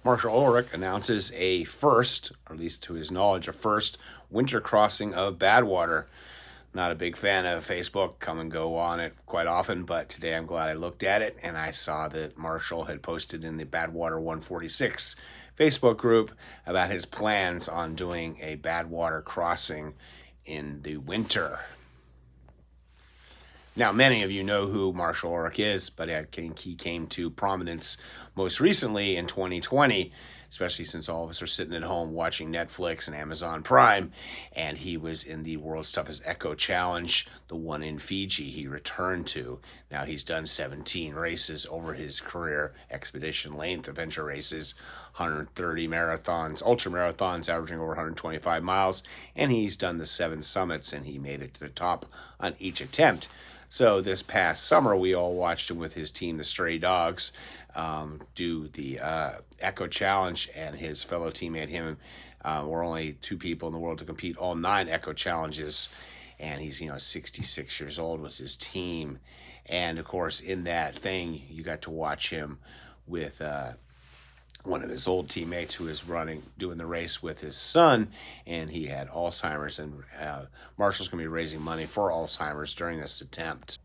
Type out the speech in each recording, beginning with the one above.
Marshal Ulrich announces a first, or at least to his knowledge, a first winter crossing of Badwater. Not a big fan of Facebook, come and go on it quite often, but today I'm glad I looked at it and I saw that Marshall had posted in the Badwater 146 Facebook group about his plans on doing a Badwater crossing in the winter. Now, many of you know who Marshall Ulrich is, but I think he came to prominence most recently in 2020, especially since all of us are sitting at home watching Netflix and Amazon Prime, and he was in the World's Toughest Echo Challenge, the one in Fiji he returned to. Now, he's done 17 races over his career, expedition length adventure races, 130 marathons, ultra marathons averaging over 125 miles, and he's done the 7 summits, and he made it to the top on each attempt. So this past summer, we all watched him with his team, the Stray Dogs, do the Echo Challenge, and his fellow teammate, him, were only 2 people in the world to compete all 9 Echo Challenges, and he's 66 years old was his team, and of course in that thing you got to watch him with one of his old teammates who is doing the race with his son, and he had Alzheimer's, and Marshall's going to be raising money for Alzheimer's during this attempt.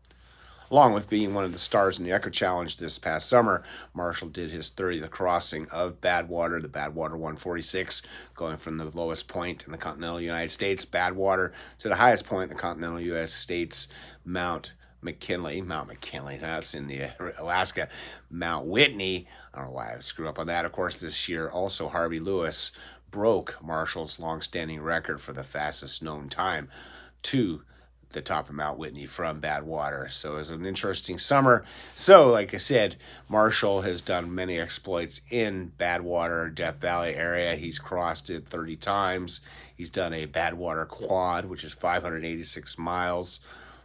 Along with being one of the stars in the Echo Challenge this past summer, Marshall did his 30th crossing of Badwater, the Badwater 146, going from the lowest point in the continental United States, Badwater, to the highest point in the continental U.S. States, Mount McKinley, that's in the Alaska, Mount Whitney. I don't know why I screw up on that. Of course, this year also Harvey Lewis broke Marshall's long-standing record for the fastest known time to the top of Mount Whitney from Badwater. So it was an interesting summer. So, like I said, Marshall has done many exploits in Badwater, Death Valley area. He's crossed it 30 times. He's done a Badwater quad, which is 586 miles,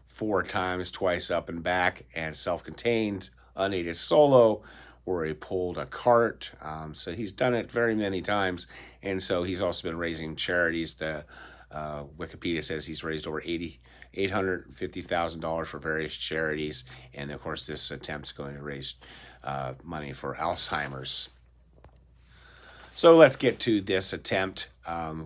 4 times, twice up and back, and self-contained, unaided solo, where he pulled a cart. So he's done it very many times, and so he's also been raising charities. The Wikipedia says he's raised over $850,000 for various charities, and of course this attempt's going to raise money for Alzheimer's. So let's get to this attempt.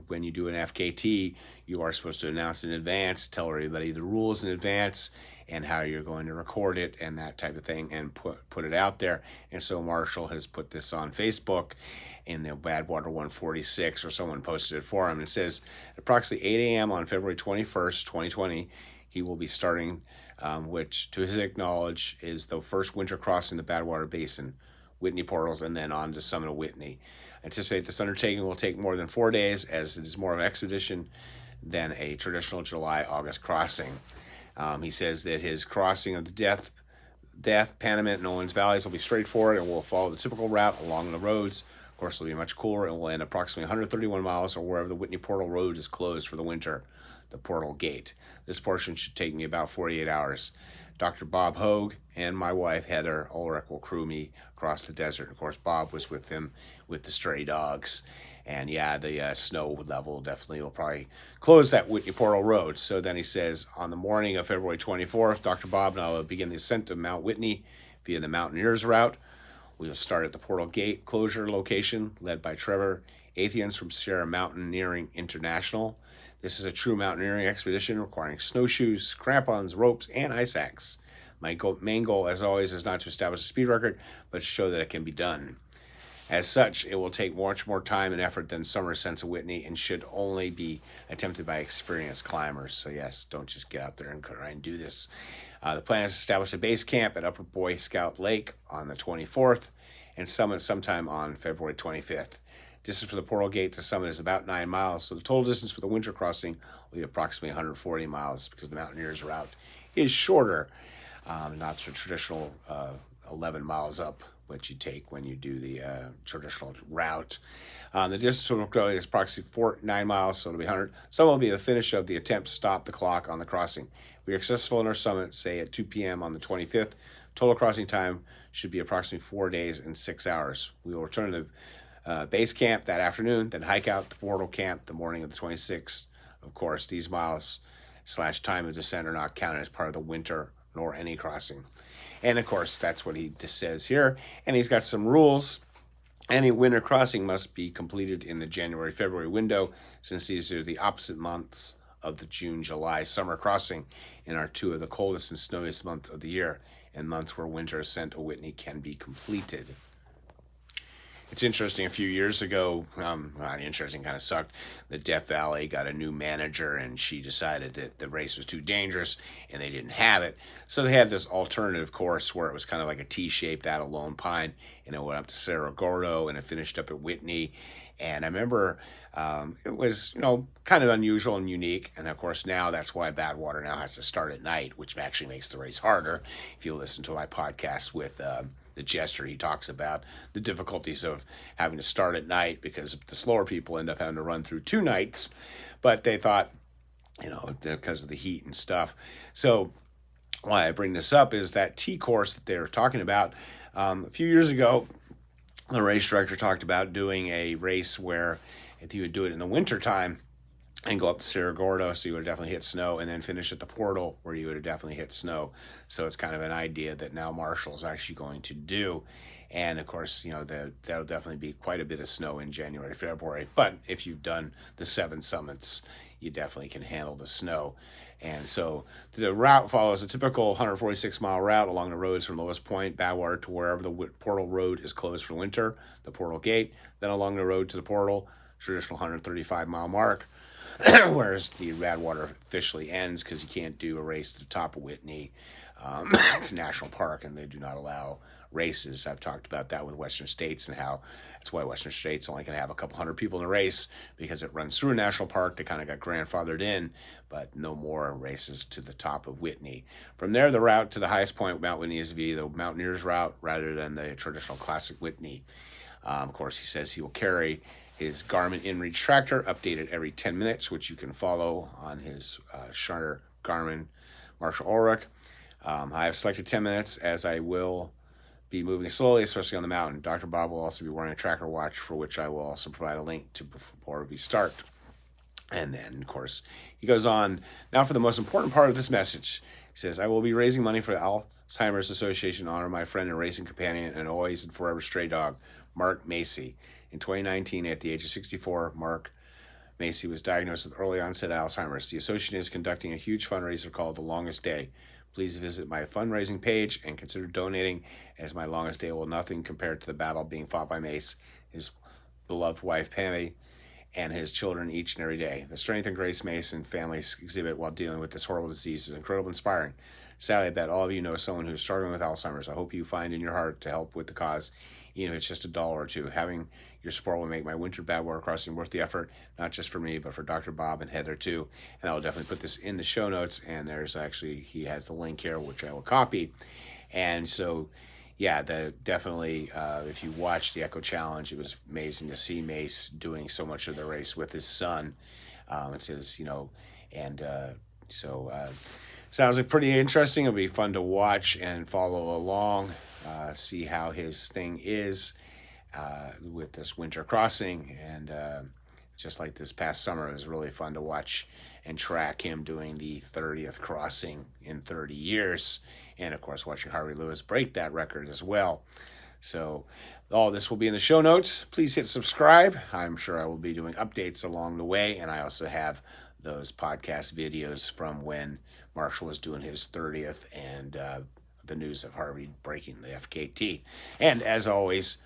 When you do an FKT, you are supposed to announce in advance, tell everybody the rules in advance and how you're going to record it and that type of thing, and put it out there. And so Marshall has put this on Facebook in the Badwater 146, or someone posted it for him. It says, at approximately 8 a.m. on February 21st, 2020, he will be starting, which to his knowledge is the first winter crossing the Badwater Basin, Whitney Portals, and then on to summit of Whitney. Anticipate this undertaking will take more than 4 days, as it is more of an expedition than a traditional July-August crossing. He says that his crossing of the Death, Panamint, and Owens Valleys will be straightforward and will follow the typical route along the roads. Of course, it'll be much cooler and will end approximately 131 miles, or wherever the Whitney Portal Road is closed for the winter, the Portal Gate. This portion should take me about 48 hours. Dr. Bob Haugh and my wife, Heather Ulrich, will crew me across the desert. Of course, Bob was with them with the Stray Dogs. And yeah, the snow level definitely will probably close that Whitney Portal Road. So then he says, on the morning of February 24th, Dr. Bob and I will begin the ascent of Mount Whitney via the Mountaineer's route. We will start at the Portal Gate closure location, led by Trevor Anthes from Sierra Mountaineering International. This is a true mountaineering expedition requiring snowshoes, crampons, ropes, and ice axe. My main goal, as always, is not to establish a speed record, but to show that it can be done. As such, it will take much more time and effort than summer ascents of Whitney, and should only be attempted by experienced climbers. So yes, don't just get out there and try and do this. The plan is to establish a base camp at Upper Boy Scout Lake on the 24th, and summit sometime on February 25th. Distance from the Portal Gate to summit is about 9 miles, so the total distance for the winter crossing will be approximately 140 miles, because the Mountaineer's route is shorter, not the traditional 11 miles up, what you take when you do the traditional route. The distance from the Portal Gate is approximately 9 miles, so it'll be 100. Some will be the finish of the attempt to stop the clock on the crossing. We are successful in our summit, say at 2 p.m. on the 25th. Total crossing time should be approximately 4 days and 6 hours. We will return to base camp that afternoon, then hike out to Portal Camp the morning of the 26th. Of course, these miles / time of descent are not counted as part of the winter nor any crossing. And of course, that's what he just says here. And he's got some rules. Any winter crossing must be completed in the January-February window, since these are the opposite months of the June-July summer crossing and are two of the coldest and snowiest months of the year, and months where winter ascent of Whitney can be completed. It's interesting, a few years ago, not interesting, kind of sucked. The Death Valley got a new manager, and she decided that the race was too dangerous, and they didn't have it. So they had this alternative course where it was kind of like a T-shaped out of Lone Pine, and it went up to Cerro Gordo, and it finished up at Whitney. And I remember it was, kind of unusual and unique. And of course, now that's why Badwater now has to start at night, which actually makes the race harder. If you listen to my podcast with the Jester, he talks about the difficulties of having to start at night because the slower people end up having to run through 2 nights. But they thought, because of the heat and stuff. So why I bring this up is that T course that they were talking about a few years ago. The race director talked about doing a race where if you would do it in the wintertime and go up to Cerro Gordo, so you would definitely hit snow, and then finish at the portal where you would have definitely hit snow. So it's kind of an idea that now Marshall is actually going to do. And of course, there'll definitely be quite a bit of snow in January, February. But if you've done the 7 summits, you definitely can handle the snow. And so the route follows a typical 146-mile route along the roads from lowest point, Badwater, to wherever the portal road is closed for winter, the portal gate, then along the road to the portal, traditional 135-mile mark, whereas the Badwater officially ends because you can't do a race to the top of Whitney. It's a national park, and they do not allow races. I've talked about that with Western States and how that's why Western States only can have a couple hundred people in a race, because it runs through a national park. They kind of got grandfathered in, but no more races to the top of Whitney. From there, the route to the highest point, Mount Whitney, is via the Mountaineer's route rather than the traditional classic Whitney. Of course, he says he will carry his Garmin InReach tractor, updated every 10 minutes, which you can follow on his Charter Garmin, Marshall Ulrich. I have selected 10 minutes, as I will be moving slowly, especially on the mountain. Dr. Bob will also be wearing a tracker watch, for which I will also provide a link to before we start. And then, of course, he goes on, now for the most important part of this message. He says, I will be raising money for the Alzheimer's Association to honor my friend and racing companion and always and forever stray dog, Mark Macy. In 2019, at the age of 64, Mark Macy was diagnosed with early onset Alzheimer's. The association is conducting a huge fundraiser called The Longest Day. Please visit my fundraising page and consider donating, as my longest day will nothing compared to the battle being fought by Mace, his beloved wife Pammy, and his children each and every day. The strength and grace Mace and families exhibit while dealing with this horrible disease is incredibly inspiring. Sadly, I bet all of you know someone who's struggling with Alzheimer's. I hope you find in your heart to help with the cause, even if it's just $1 or $2. Having your support will make my winter Badwater crossing worth the effort, not just for me, but for Dr. Bob and Heather too. And I will definitely put this in the show notes, and he has the link here, which I will copy. And so, yeah, definitely, if you watch the Echo Challenge, it was amazing to see Mace doing so much of the race with his son. It says, sounds like pretty interesting. It'll be fun to watch and follow along, see how his thing is with this winter crossing. And just like this past summer, it was really fun to watch and track him doing the 30th crossing in 30 years. And, of course, watching Harvey Lewis break that record as well. So all this will be in the show notes. Please hit subscribe. I'm sure I will be doing updates along the way. And I also have those podcast videos from when Marshall was doing his 30th and the news of Harvey breaking the FKT. And as always,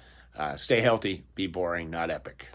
stay healthy, be boring, not epic.